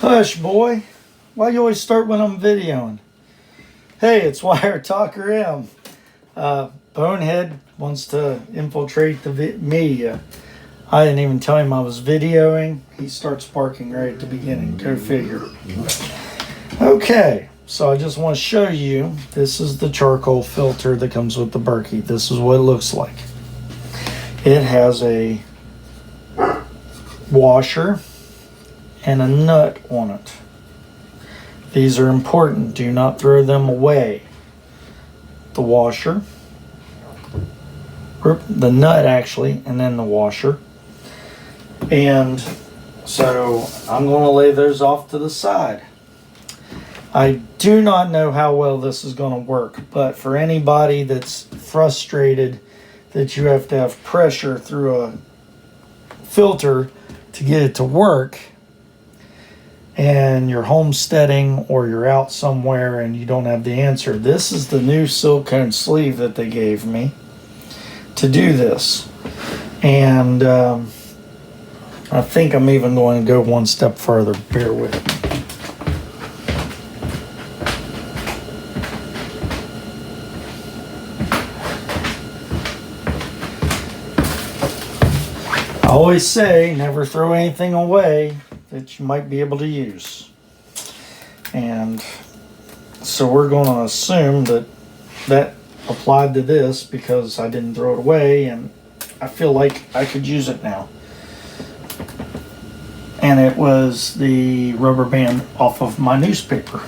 Hush, boy. Why you always start when I'm videoing? Hey, it's Wire Talker M. Bonehead wants to infiltrate me. I didn't even tell him I was videoing. He starts barking right at the beginning. Go figure. Okay, so I just want to show you. This is the charcoal filter that comes with the Berkey. This is what it looks like. It has a washer and a nut on it. These are important. Do not throw them away. The washer, the nut actually, and then the washer. And so I'm going to lay those off to the side. I do not know how well this is going to work, but for anybody that's frustrated that you have to have pressure through a filter to get it to work, and you're homesteading or you're out somewhere and you don't have the answer, this is the new silicone sleeve that they gave me to do this. And I think I'm even going to go one step further. Bear with me. I always say never throw anything away that you might be able to use. And so we're going to assume that that applied to this because I didn't throw it away and I feel like I could use it now. And it was the rubber band off of my newspaper.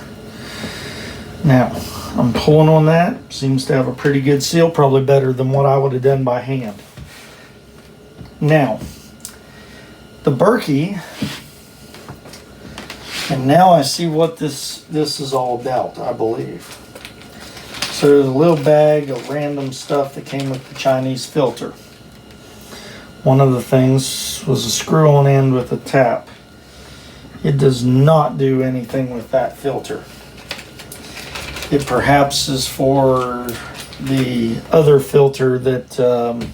Now, I'm pulling on that. Seems to have a pretty good seal, probably better than what I would have done by hand. Now, the Berkey, and now I see what this is all about, I believe. So there's a little bag of random stuff that came with the Chinese filter. One of the things was a screw-on end with a tap. It does not do anything with that filter. It perhaps is for the other filter that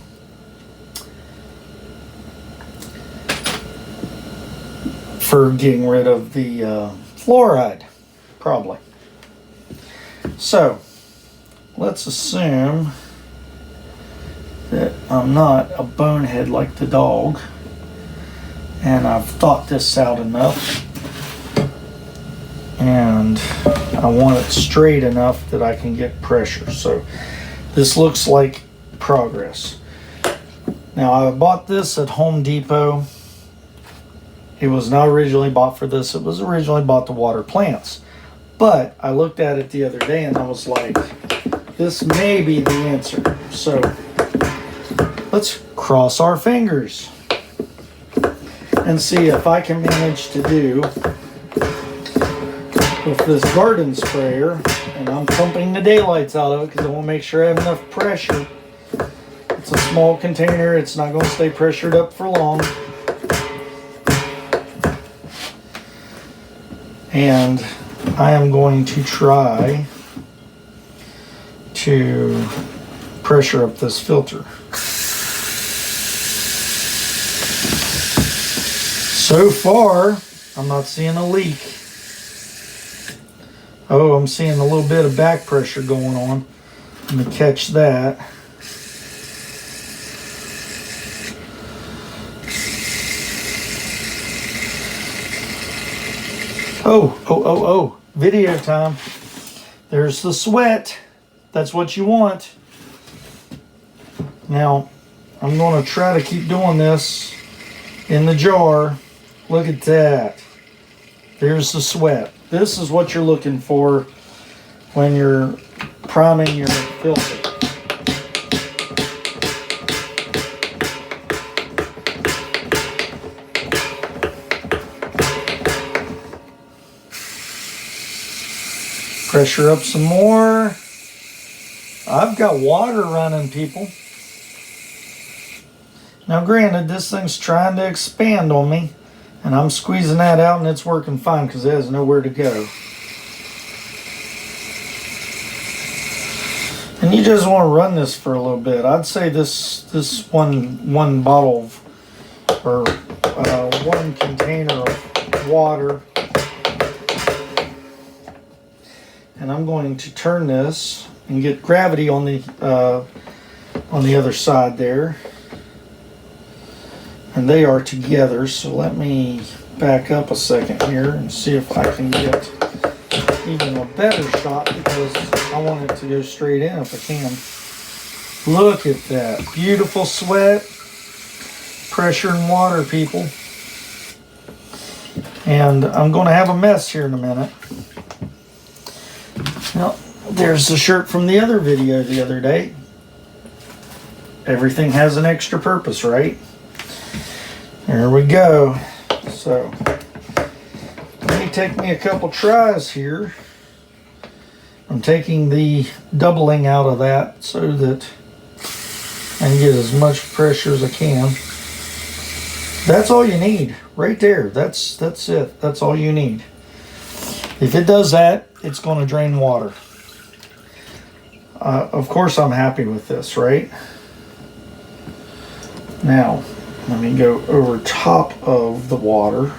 for getting rid of the fluoride, probably. So let's assume that I'm not a bonehead like the dog and I've thought this out enough and I want it straight enough that I can get pressure. So this looks like progress. Now I bought this at Home Depot. It was not originally bought for this. It was originally bought to water plants. But I looked at it the other day and I was like, this may be the answer. So let's cross our fingers and see if I can manage to do with this garden sprayer. And I'm pumping the daylights out of it because I want to make sure I have enough pressure. It's a small container. It's not going to stay pressured up for long. And I am going to try to pressure up this filter. So far, I'm not seeing a leak. Oh, I'm seeing a little bit of back pressure going on. Let me catch that. Oh, video time. There's the sweat. That's what you want. Now, I'm going to try to keep doing this in the jar. Look at that. There's the sweat. This is what you're looking for when you're priming your filter. Pressure up some more. I've got water running, people. Now granted, this thing's trying to expand on me, and I'm squeezing that out and it's working fine because it has nowhere to go. And you just want to run this for a little bit. I'd say this one bottle of, or one container of water and I'm going to turn this and get gravity on the other side there. And they are together, so let me back up a second here and see if I can get even a better shot, because I want it to go straight in if I can. Look at that. Beautiful sweat. Pressure and water, people. And I'm going to have a mess here in a minute. Now, there's the shirt from the other video the other day. Everything has an extra purpose, right? There we go. So, let me take me a couple tries here. I'm taking the doubling out of that so that I can get as much pressure as I can. That's all you need right there. That's it. That's all you need. If it does that, it's going to drain water. Of course, I'm happy with this, right? Now, let me go over top of the water.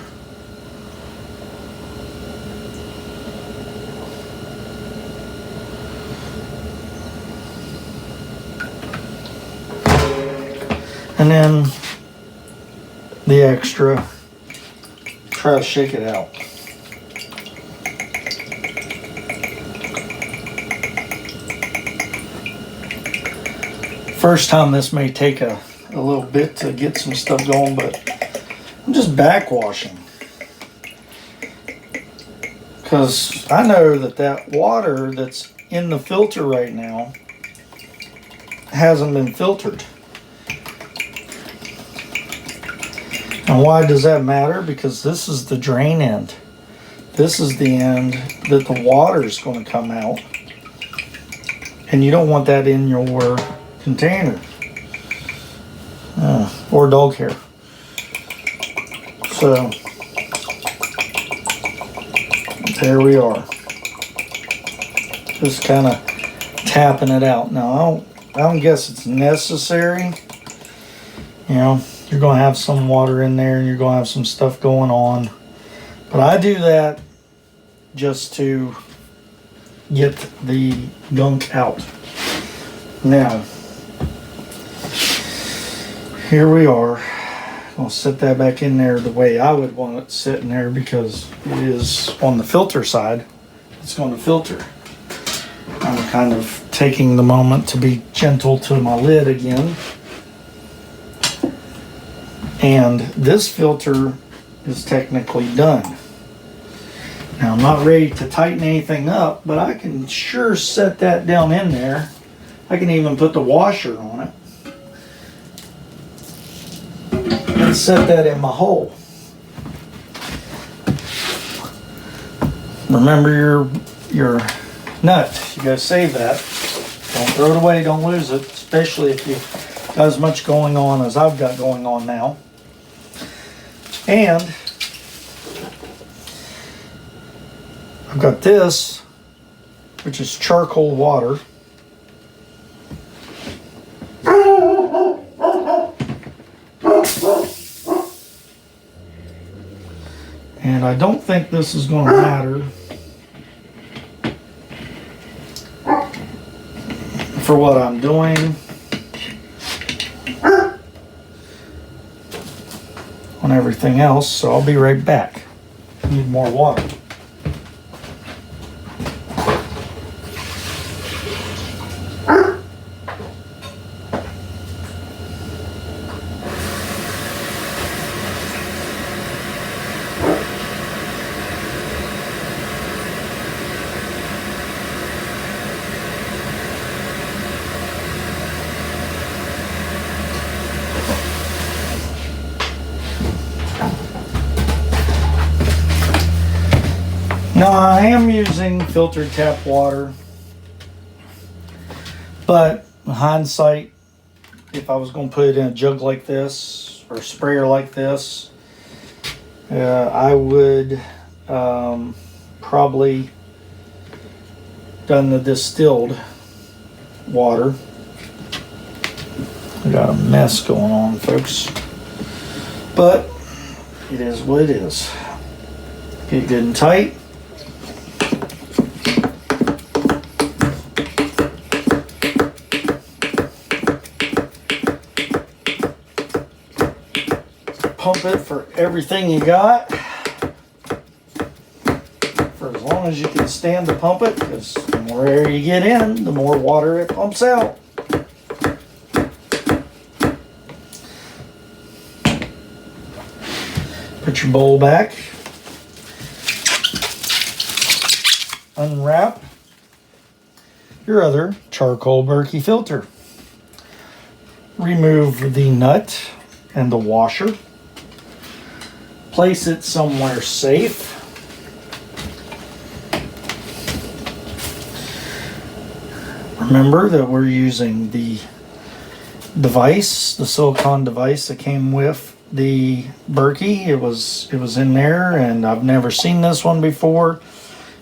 And then the extra, try to shake it out. First time, this may take a little bit to get some stuff going, but I'm just backwashing. Because I know that water that's in the filter right now hasn't been filtered. And why does that matter? Because this is the drain end. This is the end that the water is going to come out. And you don't want that in your container. Or dog hair. So, there we are. Just kind of tapping it out. Now, I don't guess it's necessary. You know, you're going to have some water in there and you're going to have some stuff going on. But I do that just to get the gunk out. Now, here we are. I'll set that back in there the way I would want it sitting there, because it is on the filter side. It's going to filter. I'm kind of taking the moment to be gentle to my lid again. And this filter is technically done. Now, I'm not ready to tighten anything up, but I can sure set that down in there. I can even put the washer on it and set that in my hole. Remember your nut. You gotta save that. Don't throw it away, don't lose it, especially if you've got as much going on as I've got going on now. And I've got this, which is charcoal water. And I don't think this is going to matter for what I'm doing. On everything else, so I'll be right back. Need more water. Now, I am using filtered tap water, but in hindsight, if I was going to put it in a jug like this or a sprayer like this, I would probably done the distilled water. I got a mess going on, folks, but it is what it is. Get good and tight. pump it for everything you got. For as long as you can stand to pump it, because the more air you get in, the more water it pumps out. Put your bowl back. Unwrap your other charcoal Berkey filter. Remove the nut and the washer. Place it somewhere safe. Remember that we're using the device, the silicone device that came with the Berkey. It was in there, and I've never seen this one before,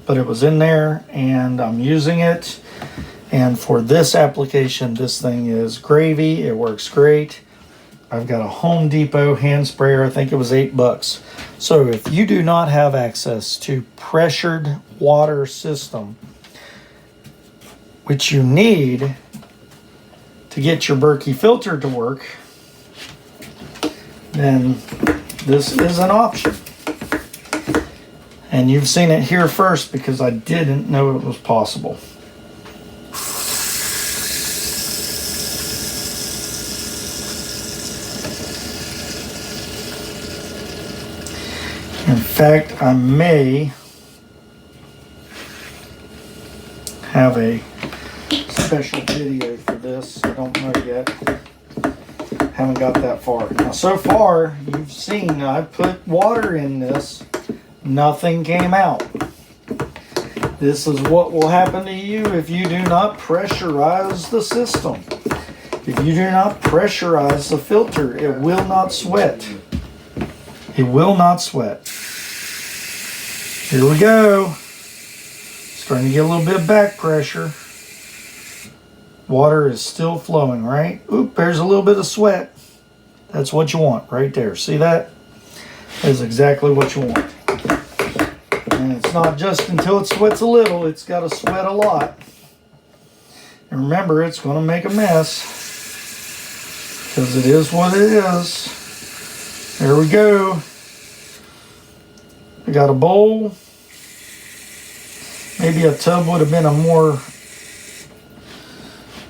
but it was in there, and I'm using it. And for this application, this thing is gravy. It works great. I've got a Home Depot hand sprayer. I think it was $8. So if you do not have access to pressured water system, which you need to get your Berkey filter to work, then this is an option. And you've seen it here first because I didn't know it was possible. In fact, I may have a special video for this. I don't know yet. Haven't got that far. Now, so far, you've seen I put water in this. Nothing came out. This is what will happen to you if you do not pressurize the system. If you do not pressurize the filter, it will not sweat. It will not sweat. Here we go. Starting to get a little bit of back pressure. Water is still flowing, right? Oop, there's a little bit of sweat. That's what you want right there. See that? That is exactly what you want. And it's not just until it sweats a little, it's got to sweat a lot. And remember, it's going to make a mess. Because it is what it is. There we go. I got a bowl. Maybe a tub would have been a more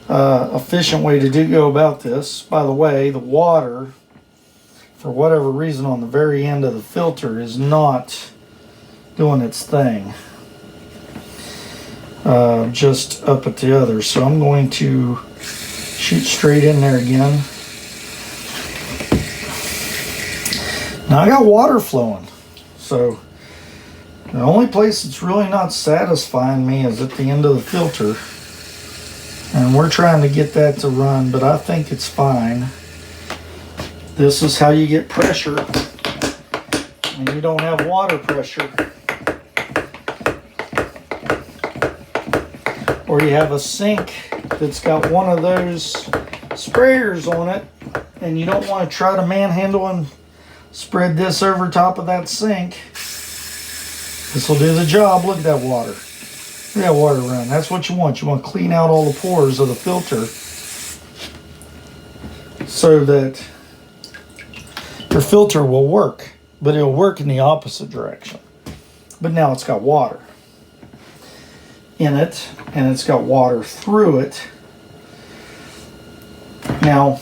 efficient way to go about this. By the way, the water, for whatever reason, on the very end of the filter is not doing its thing. Just up at the other. So I'm going to shoot straight in there again. Now I got water flowing. So the only place that's really not satisfying me is at the end of the filter. And we're trying to get that to run, but I think it's fine. This is how you get pressure when you don't have water pressure. Or you have a sink that's got one of those sprayers on it, and you don't want to try to manhandle and spread this over top of that sink. This will do the job. Look at that water. Look at that water run. That's what you want. You want to clean out all the pores of the filter so that your filter will work, but it'll work in the opposite direction. But now it's got water in it, and it's got water through it. Now,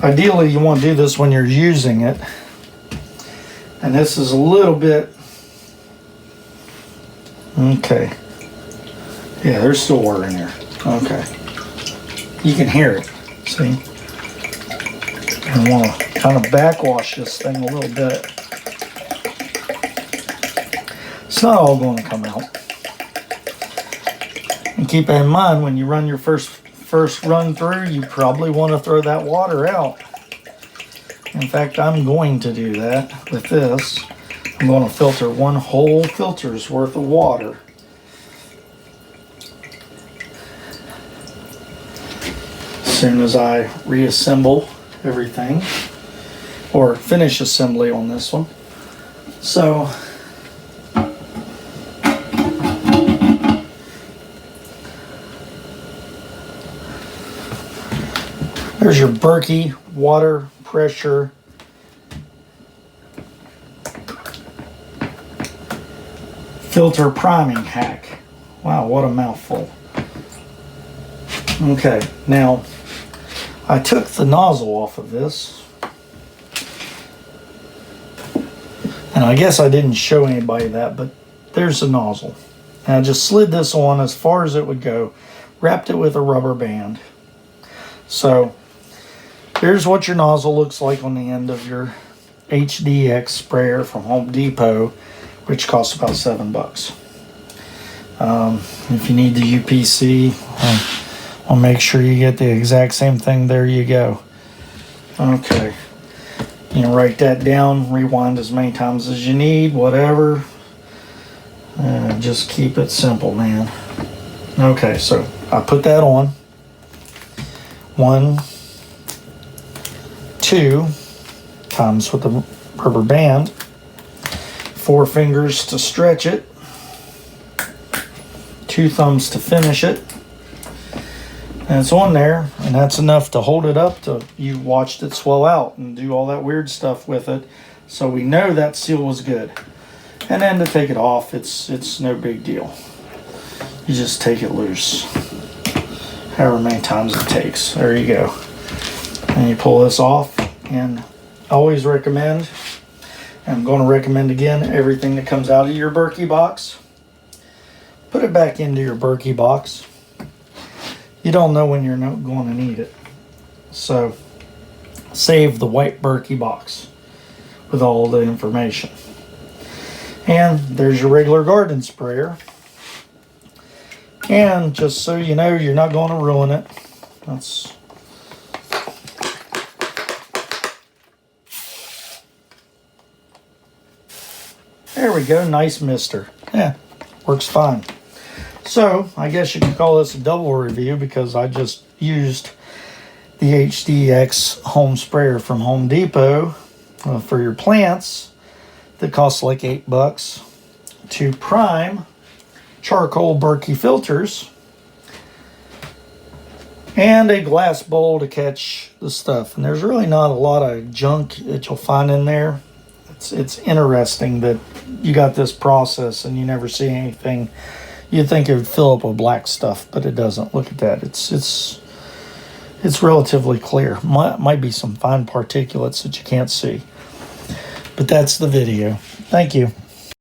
ideally you want to do this when you're using it. And this is a little bit, okay. Yeah, there's still water in there. Okay. You can hear it, see? I want to kind of backwash this thing a little bit. It's not all going to come out. And keep in mind, when you run your first run through, you probably want to throw that water out. In fact, I'm going to do that with this. I'm going to filter one whole filter's worth of water. As soon as I reassemble everything, or finish assembly on this one. So, there's your Berkey water pressure filter priming hack. Wow, what a mouthful. Okay, now I took the nozzle off of this, and I guess I didn't show anybody that, but there's the nozzle. And I just slid this on as far as it would go, wrapped it with a rubber band. So here's what your nozzle looks like on the end of your HDX sprayer from Home Depot, which costs about $7. If you need the UPC, I'll make sure you get the exact same thing. There you go. Okay. You can write that down, rewind as many times as you need, whatever. Just keep it simple, man. Okay, so I put that on. 1, 2 times with the rubber band. 4 fingers to stretch it. 2 thumbs to finish it. And it's on there, and that's enough to hold it up to you watched it swell out and do all that weird stuff with it. So we know that seal was good. And then to take it off, it's no big deal. You just take it loose. However many times it takes. There you go. And you pull this off, and I always recommend, and I'm going to recommend again, everything that comes out of your Berkey box, put it back into your Berkey box. You don't know when you're not going to need it. So save the white Berkey box with all the information. And there's your regular garden sprayer. And just so you know, you're not going to ruin it. There we go, nice mister. Yeah, works fine. So, I guess you could call this a double review because I just used the HDX home sprayer from Home Depot for your plants that costs like $8 to prime charcoal Berkey filters and a glass bowl to catch the stuff. And there's really not a lot of junk that you'll find in there. It's interesting that you got this process and you never see anything. You'd think it would fill up with black stuff, but it doesn't. Look at that. It's relatively clear. Might be some fine particulates that you can't see. But that's the video. Thank you.